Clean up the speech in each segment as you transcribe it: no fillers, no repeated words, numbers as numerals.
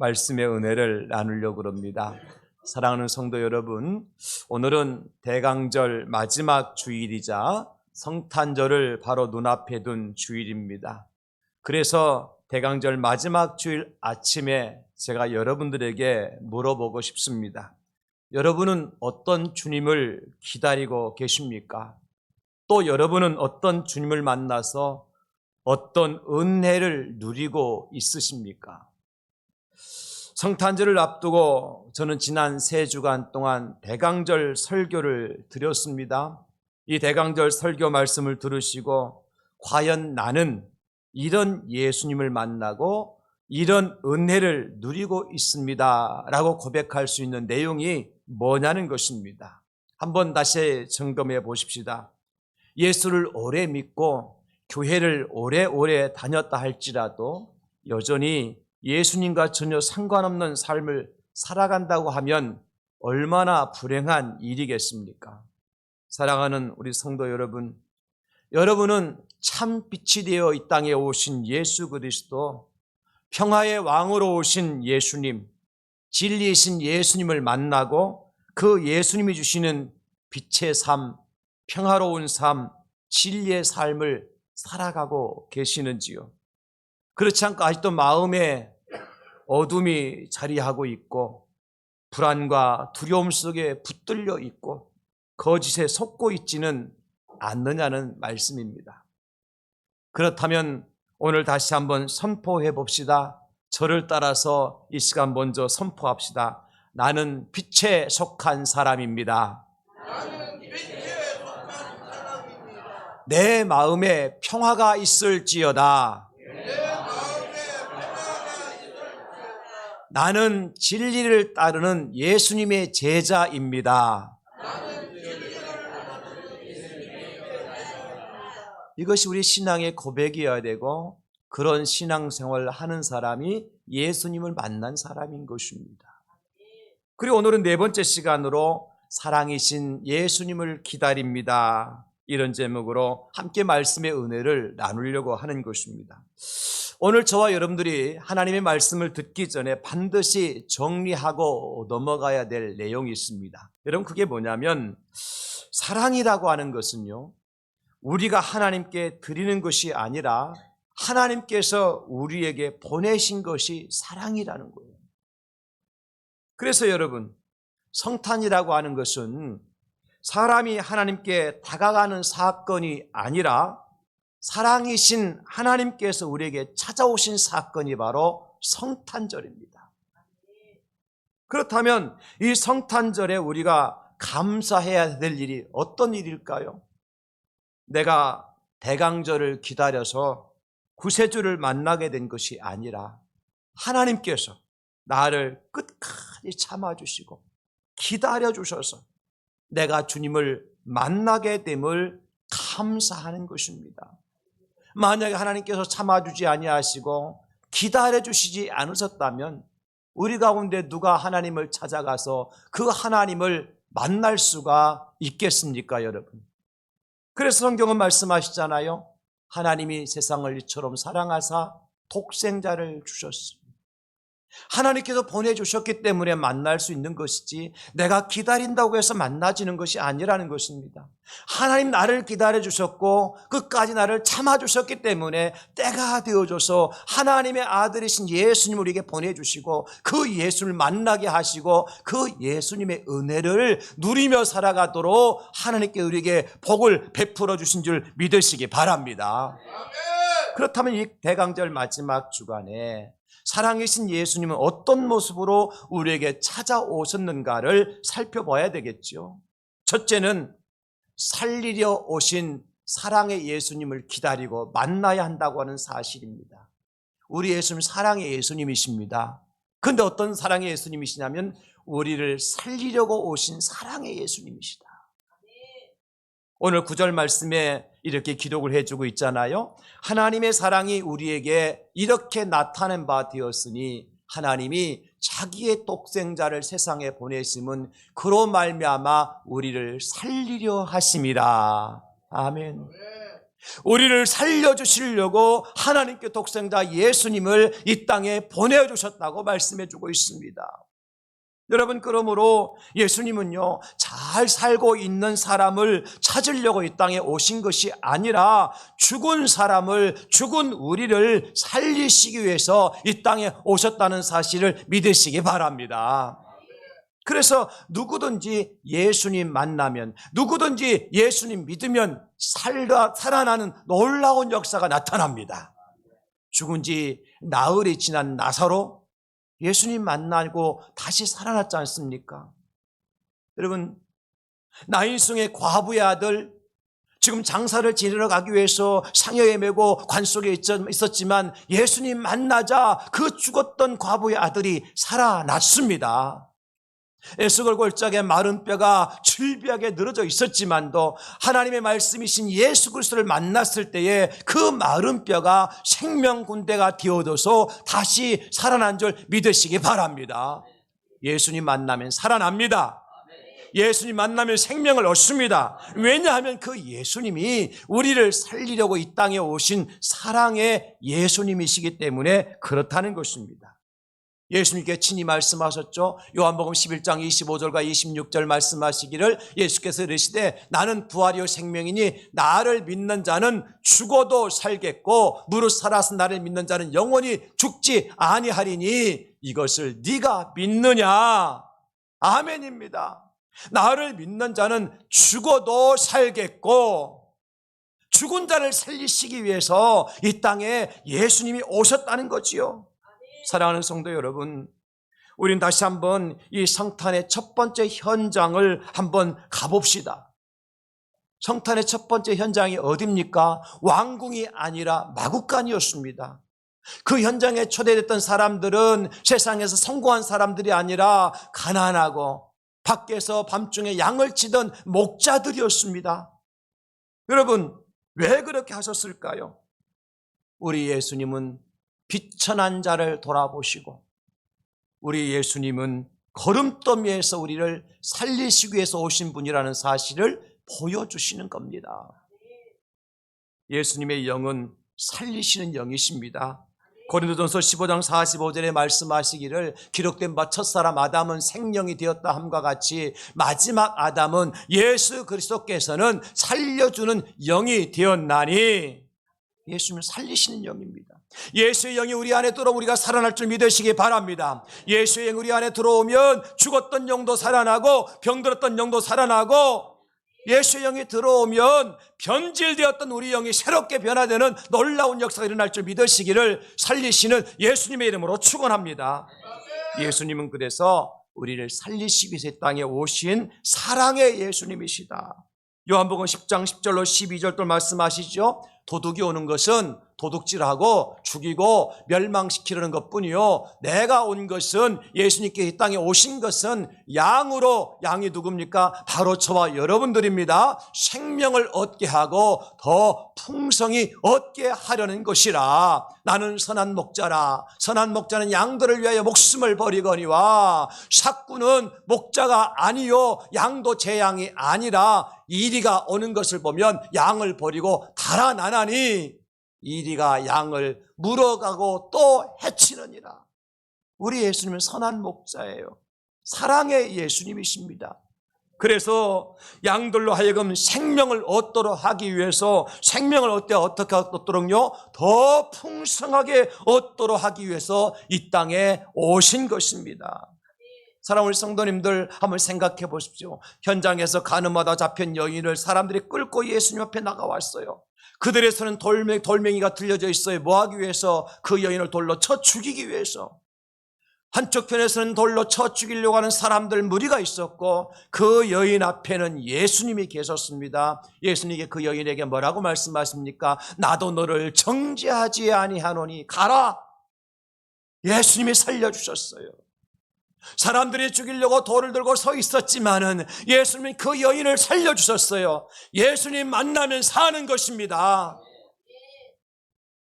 말씀의 은혜를 나누려고 합니다. 사랑하는 성도 여러분, 오늘은 대강절 마지막 주일이자 성탄절을 바로 눈앞에 둔 주일입니다. 그래서 대강절 마지막 주일 아침에 제가 여러분들에게 물어보고 싶습니다. 여러분은 어떤 주님을 기다리고 계십니까? 또 여러분은 어떤 주님을 만나서 어떤 은혜를 누리고 있으십니까? 성탄절을 앞두고 저는 지난 3주간 동안 대강절 설교를 드렸습니다. 이 대강절 설교 말씀을 들으시고 과연 나는 이런 예수님을 만나고 이런 은혜를 누리고 있습니다 라고 고백할 수 있는 내용이 뭐냐는 것입니다. 한번 다시 점검해 보십시다. 예수를 오래 믿고 교회를 오래오래 다녔다 할지라도 여전히 예수님과 전혀 상관없는 삶을 살아간다고 하면 얼마나 불행한 일이겠습니까? 사랑하는 우리 성도 여러분, 여러분은 참 빛이 되어 이 땅에 오신 예수 그리스도, 평화의 왕으로 오신 예수님, 진리이신 예수님을 만나고 그 예수님이 주시는 빛의 삶, 평화로운 삶, 진리의 삶을 살아가고 계시는지요? 그렇지 않고 아직도 마음에 어둠이 자리하고 있고 불안과 두려움 속에 붙들려 있고 거짓에 속고 있지는 않느냐는 말씀입니다. 그렇다면 오늘 다시 한번 선포해 봅시다. 저를 따라서 이 시간 먼저 선포합시다. 나는 빛에 속한 사람입니다. 내 마음에 평화가 있을지어다. 나는 진리를 따르는 예수님의 제자입니다. 이것이 우리 신앙의 고백이어야 되고 그런 신앙생활을 하는 사람이 예수님을 만난 사람인 것입니다. 그리고 오늘은 4번째 시간으로 사랑이신 예수님을 기다립니다. 이런 제목으로 함께 말씀의 은혜를 나누려고 하는 것입니다. 오늘 저와 여러분들이 하나님의 말씀을 듣기 전에 반드시 정리하고 넘어가야 될 내용이 있습니다. 여러분, 그게 뭐냐면 사랑이라고 하는 것은요, 우리가 하나님께 드리는 것이 아니라 하나님께서 우리에게 보내신 것이 사랑이라는 거예요. 그래서 여러분, 성탄이라고 하는 것은 사람이 하나님께 다가가는 사건이 아니라 사랑이신 하나님께서 우리에게 찾아오신 사건이 바로 성탄절입니다. 그렇다면 이 성탄절에 우리가 감사해야 될 일이 어떤 일일까요? 내가 대강절을 기다려서 구세주를 만나게 된 것이 아니라 하나님께서 나를 끝까지 참아주시고 기다려주셔서 내가 주님을 만나게 됨을 감사하는 것입니다. 만약에 하나님께서 참아주지 아니하시고 기다려주시지 않으셨다면 우리 가운데 누가 하나님을 찾아가서 그 하나님을 만날 수가 있겠습니까, 여러분? 그래서 성경은 말씀하시잖아요. 하나님이 세상을 이처럼 사랑하사 독생자를 주셨습니다. 하나님께서 보내주셨기 때문에 만날 수 있는 것이지 내가 기다린다고 해서 만나지는 것이 아니라는 것입니다. 하나님 나를 기다려주셨고 끝까지 나를 참아주셨기 때문에 때가 되어줘서 하나님의 아들이신 예수님을 우리에게 보내주시고 그 예수를 만나게 하시고 그 예수님의 은혜를 누리며 살아가도록 하나님께 우리에게 복을 베풀어 주신 줄 믿으시기 바랍니다. 그렇다면 이 대강절 마지막 주간에 사랑이신 예수님은 어떤 모습으로 우리에게 찾아오셨는가를 살펴봐야 되겠죠. 첫째는 살리려 오신 사랑의 예수님을 기다리고 만나야 한다고 하는 사실입니다. 우리 예수님 사랑의 예수님이십니다. 그런데 어떤 사랑의 예수님이시냐면 우리를 살리려고 오신 사랑의 예수님이시다. 오늘 9절 말씀에 이렇게 기록을 해주고 있잖아요. 하나님의 사랑이 우리에게 이렇게 나타낸 바 되었으니 하나님이 자기의 독생자를 세상에 보내심은 그로 말미암아 우리를 살리려 하심이라. 아멘. 우리를 살려주시려고 하나님께 독생자 예수님을 이 땅에 보내주셨다고 말씀해주고 있습니다. 여러분, 그러므로 예수님은요, 잘 살고 있는 사람을 찾으려고 이 땅에 오신 것이 아니라 죽은 사람을, 죽은 우리를 살리시기 위해서 이 땅에 오셨다는 사실을 믿으시기 바랍니다. 그래서 누구든지 예수님 만나면, 누구든지 예수님 믿으면 살아나는 놀라운 역사가 나타납니다. 죽은 지 나흘이 지난 나사로 예수님 만나고 다시 살아났지 않습니까? 여러분, 나인성의 과부의 아들, 지금 장사를 지내러 가기 위해서 상여에 메고 관 속에 있었지만 예수님 만나자 그 죽었던 과부의 아들이 살아났습니다. 에스겔 골짜기에 마른 뼈가 질비하게 늘어져 있었지만도 하나님의 말씀이신 예수 그리스도를 만났을 때에 그 마른 뼈가 생명 군대가 되어져서 다시 살아난 줄 믿으시기 바랍니다. 예수님 만나면 살아납니다. 예수님 만나면 생명을 얻습니다. 왜냐하면 그 예수님이 우리를 살리려고 이 땅에 오신 사랑의 예수님이시기 때문에 그렇다는 것입니다. 예수님께 친히 말씀하셨죠. 요한복음 11장 25절과 26절 말씀하시기를, 예수께서 이르시되 나는 부활이요 생명이니 나를 믿는 자는 죽어도 살겠고 무릇 살아서 나를 믿는 자는 영원히 죽지 아니하리니 이것을 네가 믿느냐? 아멘입니다. 나를 믿는 자는 죽어도 살겠고, 죽은 자를 살리시기 위해서 이 땅에 예수님이 오셨다는 거지요. 사랑하는 성도 여러분, 우린 다시 한번 이 성탄의 첫 번째 현장을 한번 가봅시다. 성탄의 첫 번째 현장이 어디입니까? 왕궁이 아니라 마구간이었습니다. 그 현장에 초대됐던 사람들은 세상에서 성공한 사람들이 아니라 가난하고 밖에서 밤중에 양을 치던 목자들이었습니다. 여러분, 왜 그렇게 하셨을까요? 우리 예수님은 비천한 자를 돌아보시고, 우리 예수님은 거름더미에서 우리를 살리시기 위해서 오신 분이라는 사실을 보여주시는 겁니다. 예수님의 영은 살리시는 영이십니다. 고린도전서 15장 45절에 말씀하시기를, 기록된 바 첫사람 아담은 생명이 되었다 함과 같이 마지막 아담은 예수 그리스도께서는 살려주는 영이 되었나니, 예수님은 살리시는 영입니다. 예수의 영이 우리 안에 들어오면 우리가 살아날 줄 믿으시기 바랍니다. 예수의 영이 우리 안에 들어오면 죽었던 영도 살아나고 병들었던 영도 살아나고, 예수의 영이 들어오면 변질되었던 우리 영이 새롭게 변화되는 놀라운 역사가 일어날 줄 믿으시기를 살리시는 예수님의 이름으로 축원합니다. 예수님은 그래서 우리를 살리시기 위해서 땅에 오신 사랑의 예수님이시다. 요한복음 10장 10절로 12절 또 말씀하시죠. 도둑이 오는 것은 도둑질하고 죽이고 멸망시키려는 것뿐이요, 내가 온 것은, 예수님께 이 땅에 오신 것은 양으로, 양이 누굽니까? 바로 저와 여러분들입니다. 생명을 얻게 하고 더 풍성히 얻게 하려는 것이라. 나는 선한 목자라. 선한 목자는 양들을 위하여 목숨을 버리거니와 삭구는 목자가 아니요 양도 제 양이 아니라 이리가 오는 것을 보면 양을 버리고 달아나나니 이리가 양을 물어가고 또 해치느니라. 우리 예수님은 선한 목자예요. 사랑의 예수님이십니다. 그래서 양들로 하여금 생명을 얻도록 하기 위해서, 생명을 어떻게 얻도록요? 더 풍성하게 얻도록 하기 위해서 이 땅에 오신 것입니다. 사랑하는 우리 성도님들, 한번 생각해 보십시오. 현장에서 가늠하다 잡힌 여인을 사람들이 끌고 예수님 앞에 나가왔어요. 그들의 손은 돌멩이가 들려져 있어요. 뭐 하기 위해서? 그 여인을 돌로 쳐 죽이기 위해서. 한쪽 편에서는 돌로 쳐 죽이려고 하는 사람들 무리가 있었고, 그 여인 앞에는 예수님이 계셨습니다. 예수님이 그 여인에게 뭐라고 말씀하십니까? 나도 너를 정죄하지 아니하노니 가라. 예수님이 살려주셨어요. 사람들이 죽이려고 돌을 들고 서 있었지만은 예수님이 그 여인을 살려주셨어요. 예수님 만나면 사는 것입니다.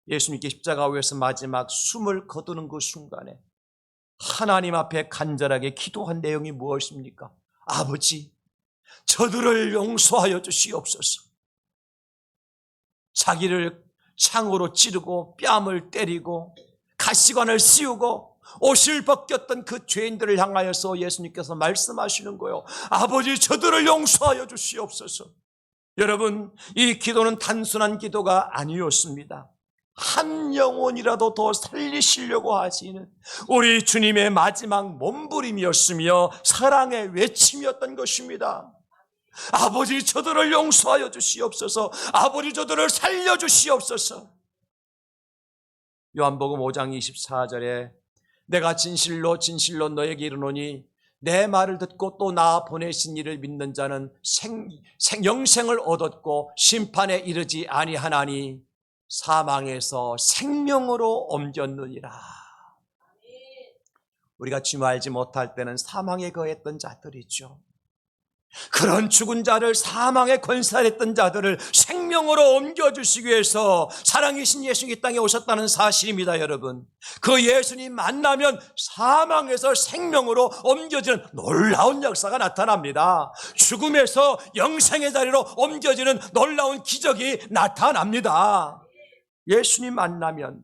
예수님께 십자가 위에서 마지막 숨을 거두는 그 순간에 하나님 앞에 간절하게 기도한 내용이 무엇입니까? 아버지, 저들을 용서하여 주시옵소서. 자기를 창으로 찌르고 뺨을 때리고 가시관을 씌우고 옷을 벗겼던 그 죄인들을 향하여서 예수님께서 말씀하시는 거예요. 아버지, 저들을 용서하여 주시옵소서. 여러분, 이 기도는 단순한 기도가 아니었습니다. 한 영혼이라도 더 살리시려고 하시는 우리 주님의 마지막 몸부림이었으며 사랑의 외침이었던 것입니다. 아버지, 저들을 용서하여 주시옵소서. 아버지, 저들을 살려주시옵소서. 요한복음 5장 24절에 내가 진실로 진실로 너에게 이르노니 내 말을 듣고 또 나 보내신 이를 믿는 자는 영생을 얻었고 심판에 이르지 아니하나니 사망에서 생명으로 옮겼느니라. 우리가 주님 알지 못할 때는 사망에 거했던 자들이죠. 그런 죽은 자를, 사망에 권세했던 자들을 생명으로 옮겨주시기 위해서 사랑이신 예수님이 이 땅에 오셨다는 사실입니다. 여러분, 그 예수님 만나면 사망에서 생명으로 옮겨지는 놀라운 역사가 나타납니다. 죽음에서 영생의 자리로 옮겨지는 놀라운 기적이 나타납니다. 예수님 만나면.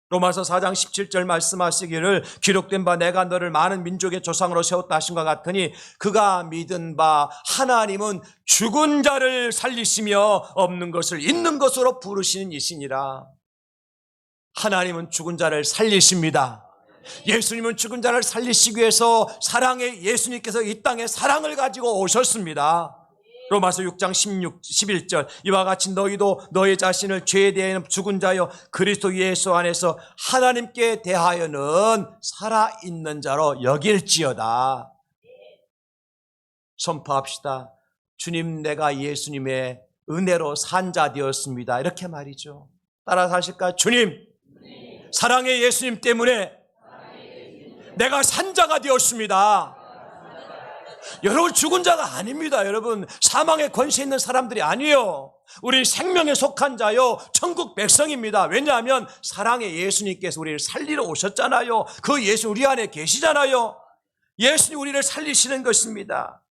로마서 4장 17절 말씀하시기를 기록된 바 내가 너를 많은 민족의 조상으로 세웠다 하신 것 같으니 그가 믿은 바 하나님은 죽은 자를 살리시며 없는 것을 있는 것으로 부르시는 이시니라. 하나님은 죽은 자를 살리십니다. 예수님은 죽은 자를 살리시기 위해서 사랑의 예수님께서 이 땅에 사랑을 가지고 오셨습니다. 로마서 6장 11절 이와 같이 너희도 너희 자신을 죄에 대하여 죽은 자여 그리스도 예수 안에서 하나님께 대하여는 살아있는 자로 여길지어다. 선포합시다. 주님, 내가 예수님의 은혜로 산 자 되었습니다. 이렇게 말이죠. 따라서 하실까요? 주님, 사랑의 예수님 때문에 내가 산 자가 되었습니다. 여러분, 죽은 자가 아닙니다. 여러분, 사망의 권세 있는 사람들이 아니에요. 우리 생명에 속한 자요, 천국 백성입니다. 왜냐하면 사랑의 예수님께서 우리를 살리러 오셨잖아요. 그 예수 우리 안에 계시잖아요. 예수님 우리를 살리시는 것입니다.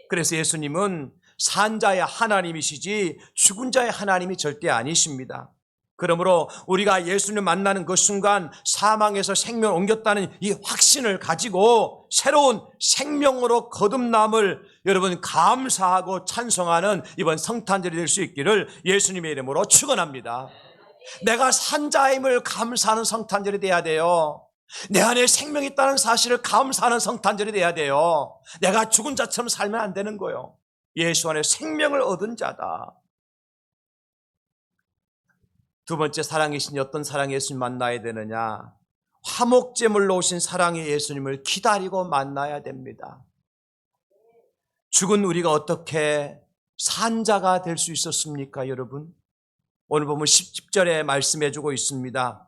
그래서 예수님은 산 자의 하나님이시지 죽은 자의 하나님이 절대 아니십니다. 그러므로 우리가 예수님 만나는 그 순간 사망에서 생명을 옮겼다는 이 확신을 가지고 새로운 생명으로 거듭남을 여러분 감사하고 찬송하는 이번 성탄절이 될 수 있기를 예수님의 이름으로 축원합니다. 내가 산자임을 감사하는 성탄절이 돼야 돼요. 내 안에 생명이 있다는 사실을 감사하는 성탄절이 돼야 돼요. 내가 죽은 자처럼 살면 안 되는 거예요. 예수 안에 생명을 얻은 자다. 두 번째, 사랑이신 어떤 사랑의 예수님 만나야 되느냐? 화목제물로 오신 사랑의 예수님을 기다리고 만나야 됩니다. 죽은 우리가 어떻게 산자가 될 수 있었습니까, 여러분? 오늘 보면 10절에 말씀해 주고 있습니다.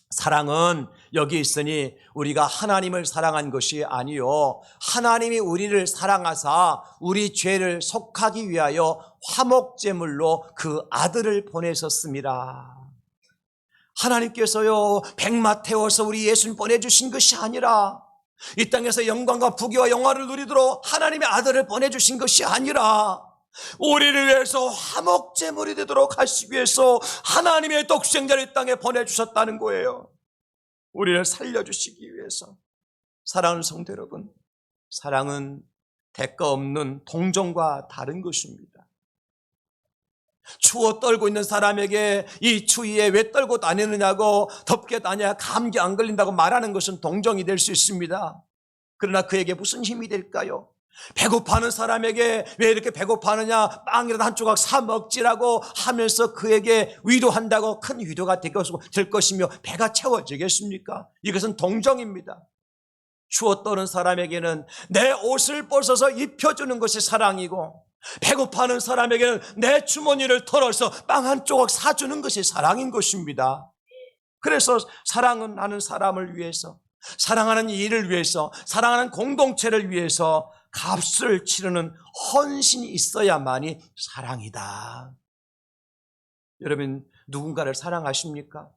사랑은 여기 있으니 우리가 하나님을 사랑한 것이 아니요 하나님이 우리를 사랑하사 우리 죄를 속하기 위하여 화목제물로 그 아들을 보내셨습니다. 하나님께서요 백마 태워서 우리 예수님 보내주신 것이 아니라 이 땅에서 영광과 부귀와 영화를 누리도록 하나님의 아들을 보내주신 것이 아니라 우리를 위해서 화목제물이 되도록 하시기 위해서 하나님의 독생자를 이 땅에 보내주셨다는 거예요. 우리를 살려주시기 위해서. 사랑하는 성도 여러분, 사랑은 대가 없는 동정과 다른 것입니다. 추워 떨고 있는 사람에게 이 추위에 왜 떨고 다니느냐고 덥게 다녀야 감기 안 걸린다고 말하는 것은 동정이 될 수 있습니다. 그러나 그에게 무슨 힘이 될까요? 배고파하는 사람에게 왜 이렇게 배고파하느냐, 빵이라도 한 조각 사 먹지라고 하면서 그에게 위로한다고 큰 위로가 될 것이며 배가 채워지겠습니까? 이것은 동정입니다. 추워 떠는 사람에게는 내 옷을 벗어서 입혀주는 것이 사랑이고, 배고파하는 사람에게는 내 주머니를 털어서 빵 한 조각 사주는 것이 사랑인 것입니다. 그래서 사랑은 하는 사람을 위해서, 사랑하는 일을 위해서, 사랑하는 공동체를 위해서 값을 치르는 헌신이 있어야만이 사랑이다. 여러분, 누군가를 사랑하십니까?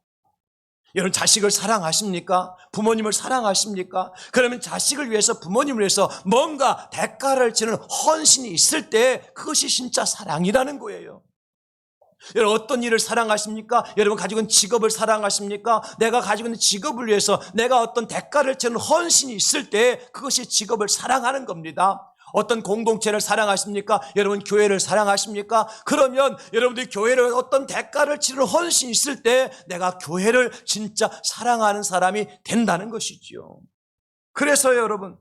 여러분, 자식을 사랑하십니까? 부모님을 사랑하십니까? 그러면 자식을 위해서, 부모님을 위해서 뭔가 대가를 치르는 헌신이 있을 때 그것이 진짜 사랑이라는 거예요. 여러분 어떤 일을 사랑하십니까? 여러분 가지고 있는 직업을 사랑하십니까? 내가 가지고 있는 직업을 위해서 내가 어떤 대가를 치는 헌신이 있을 때 그것이 직업을 사랑하는 겁니다. 어떤 공동체를 사랑하십니까? 여러분 교회를 사랑하십니까? 그러면 여러분들이 교회를 어떤 대가를 치르는 헌신이 있을 때 내가 교회를 진짜 사랑하는 사람이 된다는 것이지요. 그래서 여러분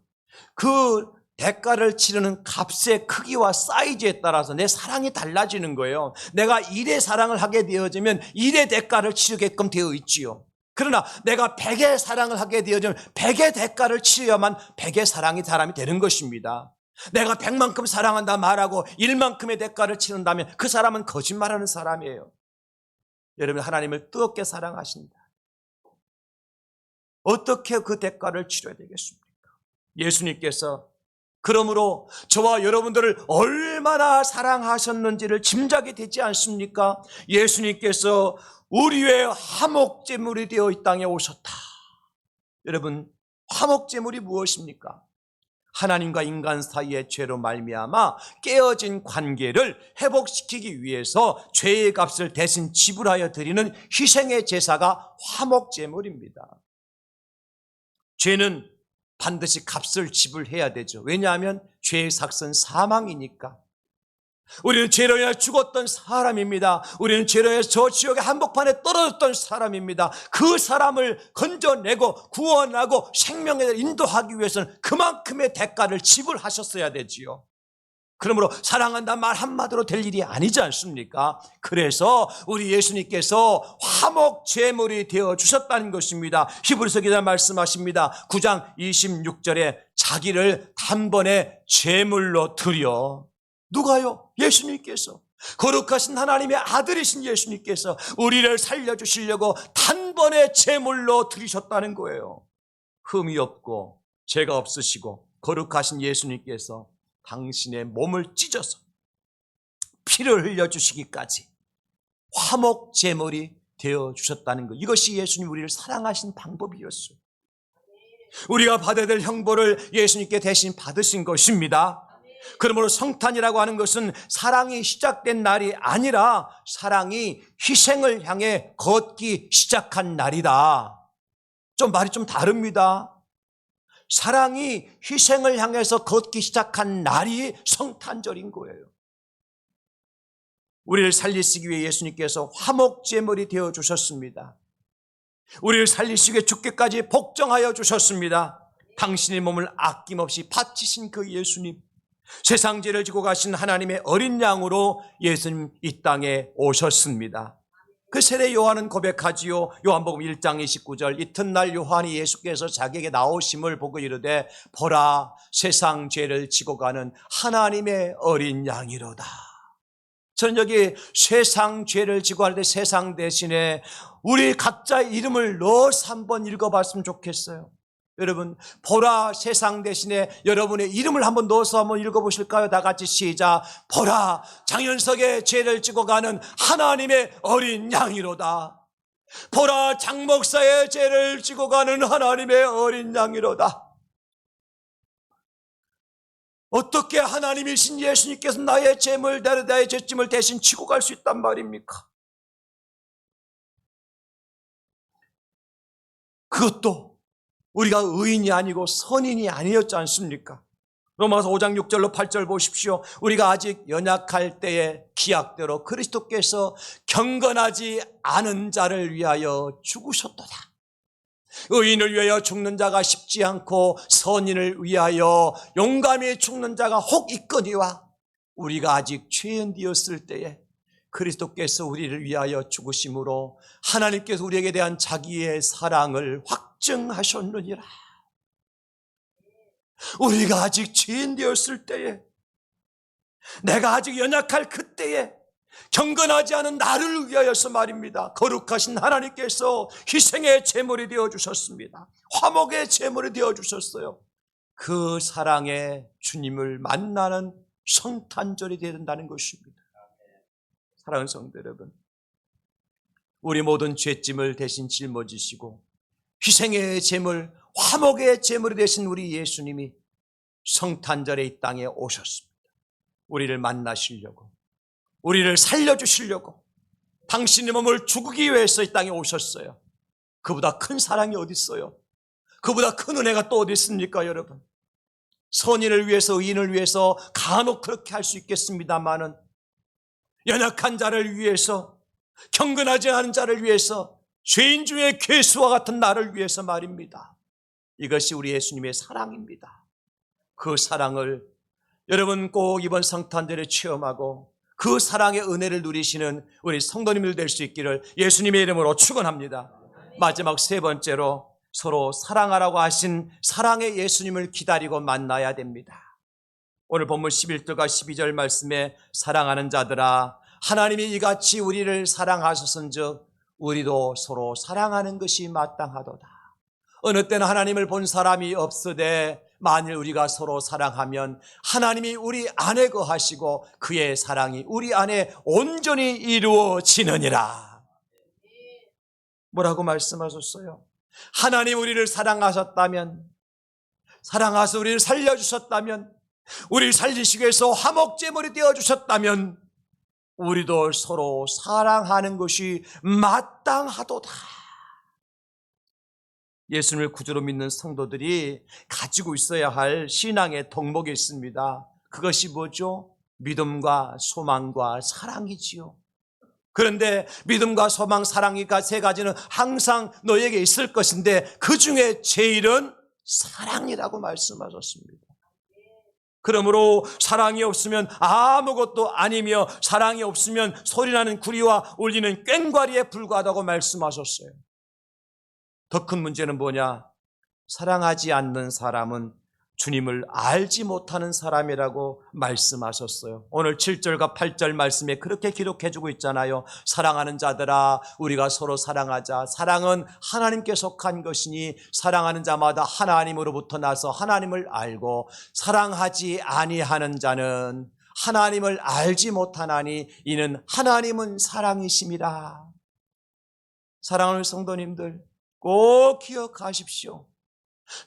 그 대가를 치르는 값의 크기와 사이즈에 따라서 내 사랑이 달라지는 거예요. 내가 일의 사랑을 하게 되어지면 일의 대가를 치르게끔 되어 있지요. 그러나 내가 100의 사랑을 하게 되어지면 100의 대가를 치러야만 100의 사랑이 사람이 되는 것입니다. 내가 100만큼 사랑한다 말하고 1만큼의 대가를 치른다면 그 사람은 거짓말하는 사람이에요. 여러분 하나님을 뜨겁게 사랑하신다. 어떻게 그 대가를 치러야 되겠습니까? 예수님께서 그러므로 저와 여러분들을 얼마나 사랑하셨는지를 짐작이 되지 않습니까? 예수님께서 우리의 화목제물이 되어 이 땅에 오셨다. 여러분 화목제물이 무엇입니까? 하나님과 인간 사이의 죄로 말미암아 깨어진 관계를 회복시키기 위해서 죄의 값을 대신 지불하여 드리는 희생의 제사가 화목제물입니다. 죄는 반드시 값을 지불해야 되죠. 왜냐하면 죄의 삭은 사망이니까. 우리는 죄로 인해 죽었던 사람입니다. 우리는 죄로 인해 저 지옥의 한복판에 떨어졌던 사람입니다. 그 사람을 건져내고 구원하고 생명에 인도하기 위해서는 그만큼의 대가를 지불하셨어야 되지요. 그러므로 사랑한다 말 한마디로 될 일이 아니지 않습니까? 그래서 우리 예수님께서 화목 제물이 되어 주셨다는 것입니다. 히브리서 기자 말씀하십니다. 9장 26절에 자기를 단번에 제물로 드려. 누가요? 예수님께서. 거룩하신 하나님의 아들이신 예수님께서 우리를 살려주시려고 단번에 제물로 드리셨다는 거예요. 흠이 없고 죄가 없으시고 거룩하신 예수님께서 당신의 몸을 찢어서 피를 흘려주시기까지 화목 제물이 되어주셨다는 것. 이것이 예수님 우리를 사랑하신 방법이었어요. 우리가 받아야 될 형벌을 예수님께 대신 받으신 것입니다. 그러므로 성탄이라고 하는 것은 사랑이 시작된 날이 아니라 사랑이 희생을 향해 걷기 시작한 날이다. 말이 좀 다릅니다. 사랑이 희생을 향해서 걷기 시작한 날이 성탄절인 거예요. 우리를 살리시기 위해 예수님께서 화목제물이 되어 주셨습니다. 우리를 살리시기 위해 죽기까지 복종하여 주셨습니다. 당신의 몸을 아낌없이 바치신 그 예수님, 세상 죄를 지고 가신 하나님의 어린 양으로 예수님 이 땅에 오셨습니다. 그 세례 요한은 고백하지요. 요한복음 1장 29절 이튿날 요한이 예수께서 자기에게 나오심을 보고 이르되 보라 세상 죄를 지고 가는 하나님의 어린 양이로다. 저는 여기 세상 죄를 지고 할 때 세상 대신에 우리 각자의 이름을 넣어서 한번 읽어봤으면 좋겠어요. 여러분 보라 세상 대신에 여러분의 이름을 한번 넣어서 한번 읽어보실까요? 다 같이 시작. 보라 장현석의 죄를 지고 가는 하나님의 어린 양이로다. 보라 장목사의 죄를 지고 가는 하나님의 어린 양이로다. 어떻게 하나님이신 예수님께서 나의 죄짐을 대신 지고 갈 수 있단 말입니까? 그것도 우리가 의인이 아니고 선인이 아니었지 않습니까? 로마서 5장 6절로 8절 보십시오. 우리가 아직 연약할 때의 기약대로 그리스도께서 경건하지 않은 자를 위하여 죽으셨도다. 의인을 위하여 죽는 자가 쉽지 않고 선인을 위하여 용감히 죽는 자가 혹 있거니와 우리가 아직 죄인되었을 때에 그리스도께서 우리를 위하여 죽으심으로 하나님께서 우리에게 대한 자기의 사랑을 확증하셨느니라. 우리가 아직 죄인 되었을 때에, 내가 아직 연약할 그때에 경건하지 않은 나를 위하여서 말입니다. 거룩하신 하나님께서 희생의 제물이 되어주셨습니다. 화목의 제물이 되어주셨어요. 그 사랑의 주님을 만나는 성탄절이 되어야 된다는 것입니다. 사랑하는 성도 여러분, 우리 모든 죄짐을 대신 짊어지시고 희생의 제물, 화목의 제물이 되신 우리 예수님이 성탄절에 이 땅에 오셨습니다. 우리를 만나시려고, 우리를 살려주시려고, 당신의 몸을 죽이기 위해서 이 땅에 오셨어요. 그보다 큰 사랑이 어디 있어요? 그보다 큰 은혜가 또 어디 있습니까, 여러분? 선인을 위해서, 의인을 위해서 간혹 그렇게 할 수 있겠습니다만은 연약한 자를 위해서, 경건하지 않은 자를 위해서, 죄인 중에 괴수와 같은 나를 위해서 말입니다. 이것이 우리 예수님의 사랑입니다. 그 사랑을 여러분 꼭 이번 성탄절에 체험하고 그 사랑의 은혜를 누리시는 우리 성도님들 될 수 있기를 예수님의 이름으로 축원합니다. 마지막 세 번째로 서로 사랑하라고 하신 사랑의 예수님을 기다리고 만나야 됩니다. 오늘 본문 11절과 12절 말씀에 사랑하는 자들아 하나님이 이같이 우리를 사랑하셨은즉 우리도 서로 사랑하는 것이 마땅하도다. 어느 때는 하나님을 본 사람이 없으되 만일 우리가 서로 사랑하면 하나님이 우리 안에 거하시고 그의 사랑이 우리 안에 온전히 이루어지느니라. 뭐라고 말씀하셨어요? 하나님 우리를 사랑하셨다면, 사랑하셔서 우리를 살려주셨다면, 우리를 살리시기 위해서 화목제물이 되어주셨다면 우리도 서로 사랑하는 것이 마땅하도다. 예수님을 구주로 믿는 성도들이 가지고 있어야 할 신앙의 덕목이 있습니다. 그것이 뭐죠? 믿음과 소망과 사랑이지요. 그런데 믿음과 소망, 사랑이 세 가지는 항상 너에게 있을 것인데 그 중에 제일은 사랑이라고 말씀하셨습니다. 그러므로 사랑이 없으면 아무것도 아니며 사랑이 없으면 소리나는 구리와 울리는 꽹과리에 불과하다고 말씀하셨어요. 더 큰 문제는 뭐냐? 사랑하지 않는 사람은 주님을 알지 못하는 사람이라고 말씀하셨어요. 오늘 7절과 8절 말씀에 그렇게 기록해주고 있잖아요. 사랑하는 자들아 우리가 서로 사랑하자. 사랑은 하나님께 속한 것이니 사랑하는 자마다 하나님으로부터 나서 하나님을 알고 사랑하지 아니하는 자는 하나님을 알지 못하나니 이는 하나님은 사랑이심이라. 사랑하는 성도님들 꼭 기억하십시오.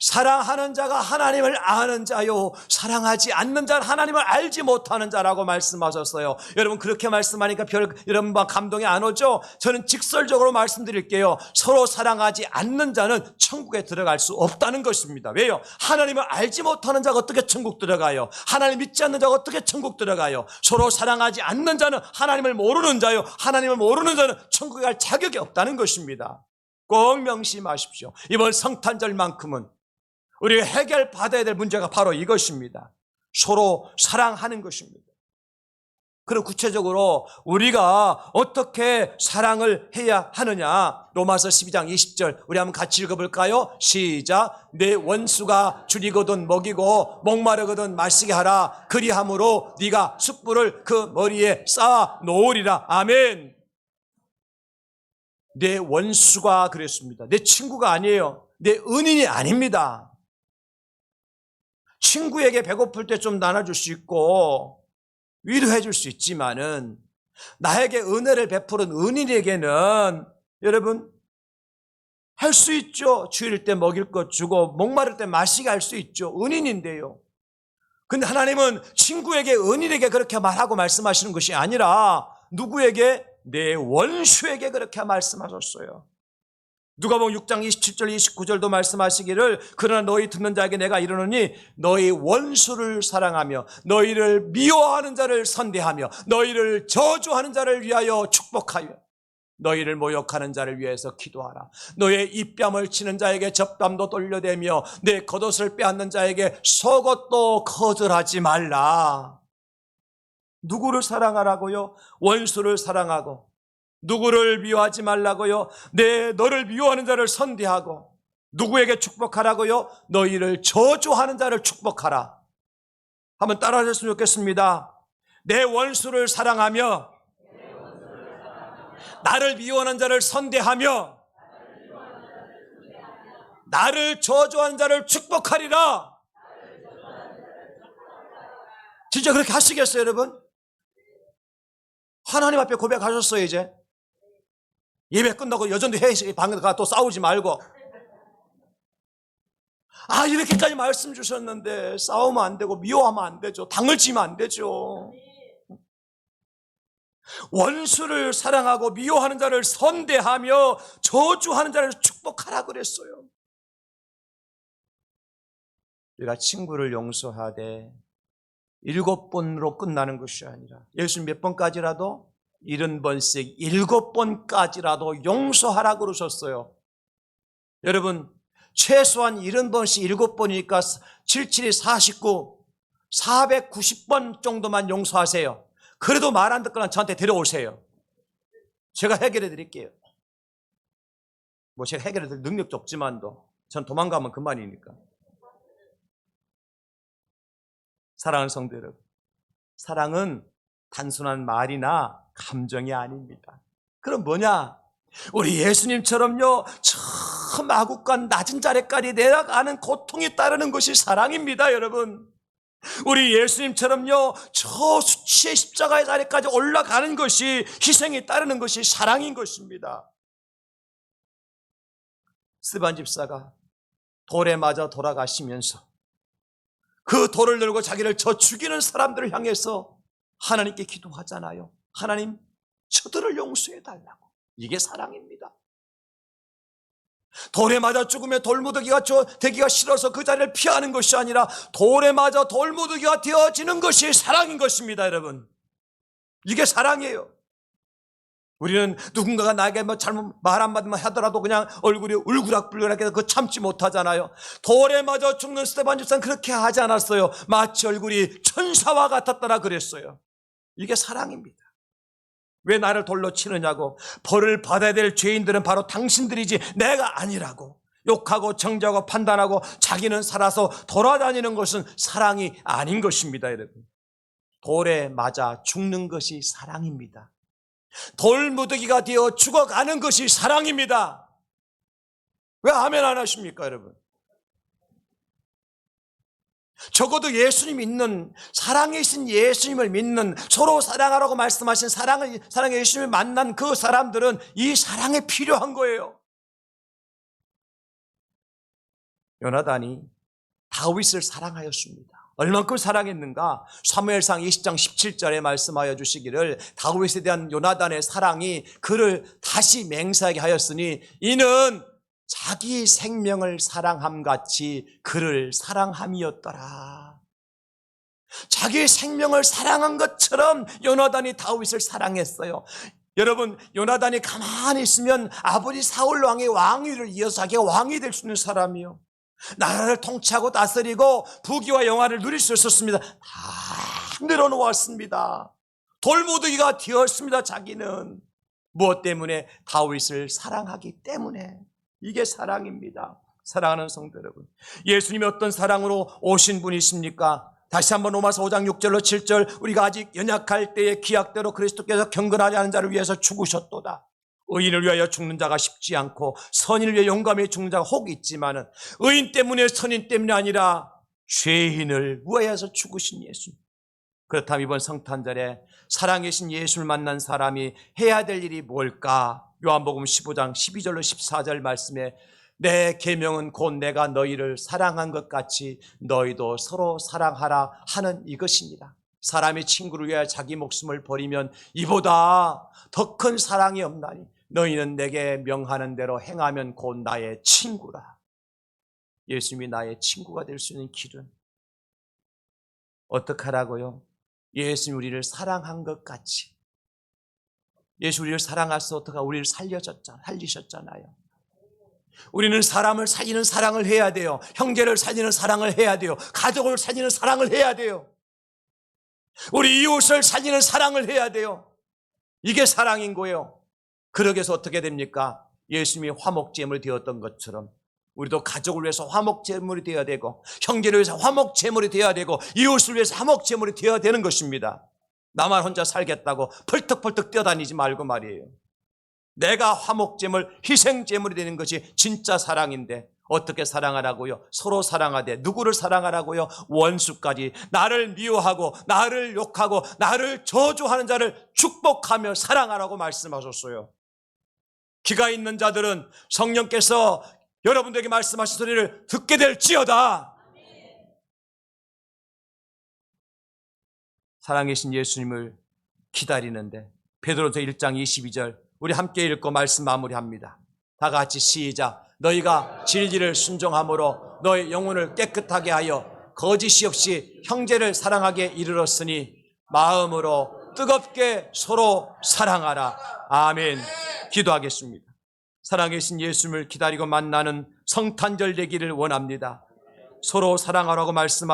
사랑하는 자가 하나님을 아는 자요 사랑하지 않는 자는 하나님을 알지 못하는 자라고 말씀하셨어요. 여러분 그렇게 말씀하니까 여러분 감동이 안 오죠? 저는 직설적으로 말씀드릴게요. 서로 사랑하지 않는 자는 천국에 들어갈 수 없다는 것입니다. 왜요? 하나님을 알지 못하는 자가 어떻게 천국 들어가요? 하나님 믿지 않는 자가 어떻게 천국 들어가요? 서로 사랑하지 않는 자는 하나님을 모르는 자요 하나님을 모르는 자는 천국에 갈 자격이 없다는 것입니다. 꼭 명심하십시오. 이번 성탄절만큼은 우리가 해결받아야 될 문제가 바로 이것입니다. 서로 사랑하는 것입니다. 그리고 구체적으로 우리가 어떻게 사랑을 해야 하느냐? 로마서 12장 20절 우리 한번 같이 읽어볼까요? 시작. 내 원수가 줄이거든 먹이고 목마르거든 마시게 하라. 그리함으로 네가 숯불을 그 머리에 쌓아 놓으리라. 아멘. 내 원수가 그랬습니다. 내 친구가 아니에요. 내 은인이 아닙니다. 친구에게 배고플 때 좀 나눠줄 수 있고 위로해 줄 수 있지만은 나에게 은혜를 베푸는 은인에게는 여러분 할 수 있죠. 추울 때 먹일 것 주고 목마를 때 마시게 할 수 있죠. 은인인데요. 근데 하나님은 친구에게 은인에게 그렇게 말하고 말씀하시는 것이 아니라 누구에게? 내 원수에게 그렇게 말씀하셨어요. 누가복음 6장 27절 29절도 말씀하시기를 그러나 너희 듣는 자에게 내가 이르노니 너희 원수를 사랑하며 너희를 미워하는 자를 선대하며 너희를 저주하는 자를 위하여 축복하여 너희를 모욕하는 자를 위해서 기도하라. 너의 입뺨을 치는 자에게 젖담도 돌려대며 내 겉옷을 빼앗는 자에게 속옷도 거절하지 말라. 누구를 사랑하라고요? 원수를 사랑하고. 누구를 미워하지 말라고요? 너를 미워하는 자를 선대하고. 누구에게 축복하라고요? 너희를 저주하는 자를 축복하라. 한번 따라하셨으면 좋겠습니다. 내 원수를 사랑하며 나를 미워하는 자를 선대하며 나를 저주하는 자를 축복하리라. 진짜 그렇게 하시겠어요, 여러분? 하나님 앞에 고백하셨어요. 이제 예배 끝나고 여전히 방에 가 또 싸우지 말고 이렇게까지 말씀 주셨는데 싸우면 안 되고 미워하면 안 되죠. 당을 치면 안 되죠. 원수를 사랑하고 미워하는 자를 선대하며 저주하는 자를 축복하라 그랬어요. 우리가 친구를 용서하되 7번으로 끝나는 것이 아니라 예수님 몇 번까지라도 70번씩 7번까지라도 용서하라 그러셨어요. 여러분 최소한 70번씩 7번이니까 77이 49, 490번 정도만 용서하세요. 그래도 말 안 듣거나 저한테 데려오세요. 제가 해결해 드릴게요. 뭐 제가 해결해 드릴 능력도 없지만도 전 도망가면 그만이니까. 사랑하는 성도 여러분, 사랑은 단순한 말이나 감정이 아닙니다. 그럼 뭐냐? 우리 예수님처럼요, 저 마구간 낮은 자리까지 내려가는 고통이 따르는 것이 사랑입니다, 여러분. 우리 예수님처럼요, 저 수치의 십자가의 자리까지 올라가는 것이, 희생이 따르는 것이 사랑인 것입니다. 스데반 집사가 돌에 맞아 돌아가시면서 그 돌을 들고 자기를 저 죽이는 사람들을 향해서 하나님께 기도하잖아요. 하나님, 저들을 용서해 달라고. 이게 사랑입니다. 돌에 맞아 죽으면 돌무더기가 되기가 싫어서 그 자리를 피하는 것이 아니라 돌에 맞아 돌무더기가 되어지는 것이 사랑인 것입니다, 여러분. 이게 사랑이에요. 우리는 누군가가 나에게 뭐 잘못 말 한마디만 하더라도 그냥 얼굴이 울그락불그락해서 그거 참지 못하잖아요. 돌에 맞아 죽는 스데반 집사는 그렇게 하지 않았어요. 마치 얼굴이 천사와 같았더라 그랬어요. 이게 사랑입니다. 왜 나를 돌로 치느냐고. 벌을 받아야 될 죄인들은 바로 당신들이지 내가 아니라고 욕하고 정죄하고 판단하고 자기는 살아서 돌아다니는 것은 사랑이 아닌 것입니다, 여러분. 돌에 맞아 죽는 것이 사랑입니다. 돌무더기가 되어 죽어가는 것이 사랑입니다. 왜 아멘 안 하십니까, 여러분? 적어도 예수님 믿는, 사랑이신 예수님을 믿는, 서로 사랑하라고 말씀하신 사랑의 예수님을 만난 그 사람들은 이 사랑이 필요한 거예요. 요나단이 다윗을 사랑하였습니다. 얼만큼 사랑했는가? 사무엘상 20장 17절에 말씀하여 주시기를 다윗에 대한 요나단의 사랑이 그를 다시 맹세하게 하였으니 이는 자기 생명을 사랑함같이 그를 사랑함이었더라. 자기 생명을 사랑한 것처럼 요나단이 다윗을 사랑했어요. 여러분, 요나단이 가만히 있으면 아버지 사울 왕의 왕위를 이어서 자기가 왕이 될 수 있는 사람이요, 나라를 통치하고 다스리고 부귀와 영화를 누릴 수 있었습니다. 다 늘어놓았습니다. 돌무더기가 되었습니다. 자기는 무엇 때문에? 다윗을 사랑하기 때문에. 이게 사랑입니다. 사랑하는 성도 여러분, 예수님이 어떤 사랑으로 오신 분이십니까? 다시 한번 로마서 5장 6절로 7절, 우리가 아직 연약할 때에 기약대로 그리스도께서 경건하지 않은 자를 위해서 죽으셨도다. 의인을 위하여 죽는 자가 쉽지 않고 선인을 위해 용감히 죽는 자가 혹 있지만은 의인 때문에, 선인 때문이 아니라 죄인을 위하여서 죽으신 예수. 그렇다면 이번 성탄절에 사랑이신 예수를 만난 사람이 해야 될 일이 뭘까? 요한복음 15장 12절로 14절 말씀에 내 계명은 곧 내가 너희를 사랑한 것 같이 너희도 서로 사랑하라 하는 이것입니다. 사람이 친구를 위하여 자기 목숨을 버리면 이보다 더 큰 사랑이 없나니 너희는 내게 명하는 대로 행하면 곧 나의 친구라. 예수님이 나의 친구가 될 수 있는 길은 어떻게 하라고요? 예수님이 우리를 사랑한 것 같이. 예수 우리를 사랑하셔서 어떻게 우리를 살리셨잖아요. 우리는 사람을 살리는 사랑을 해야 돼요. 형제를 살리는 사랑을 해야 돼요. 가족을 살리는 사랑을 해야 돼요. 우리 이웃을 살리는 사랑을 해야 돼요. 이게 사랑인 거예요. 그러기 위해서 어떻게 됩니까? 예수님이 화목제물이 되었던 것처럼 우리도 가족을 위해서 화목제물이 되어야 되고, 형제를 위해서 화목제물이 되어야 되고, 이웃을 위해서 화목제물이 되어야 되는 것입니다. 나만 혼자 살겠다고 펄떡펄떡 뛰어다니지 말고 말이에요. 내가 화목제물, 희생제물이 되는 것이 진짜 사랑인데 어떻게 사랑하라고요? 서로 사랑하되. 누구를 사랑하라고요? 원수까지. 나를 미워하고 나를 욕하고 나를 저주하는 자를 축복하며 사랑하라고 말씀하셨어요. 귀가 있는 자들은 성령께서 여러분들에게 말씀하신 소리를 듣게 될지어다. 사랑이신 예수님을 기다리는데 베드로서 1장 22절 우리 함께 읽고 말씀 마무리합니다. 다 같이 시작. 너희가 진리를 순종함으로 너희 영혼을 깨끗하게 하여 거짓이 없이 형제를 사랑하게 이르렀으니 마음으로 뜨겁게 서로 사랑하라. 아멘. 기도하겠습니다. 살아계신 예수님을 기다리고 만나는 성탄절 되기를 원합니다. 서로 사랑하라고 말씀하셨습니다.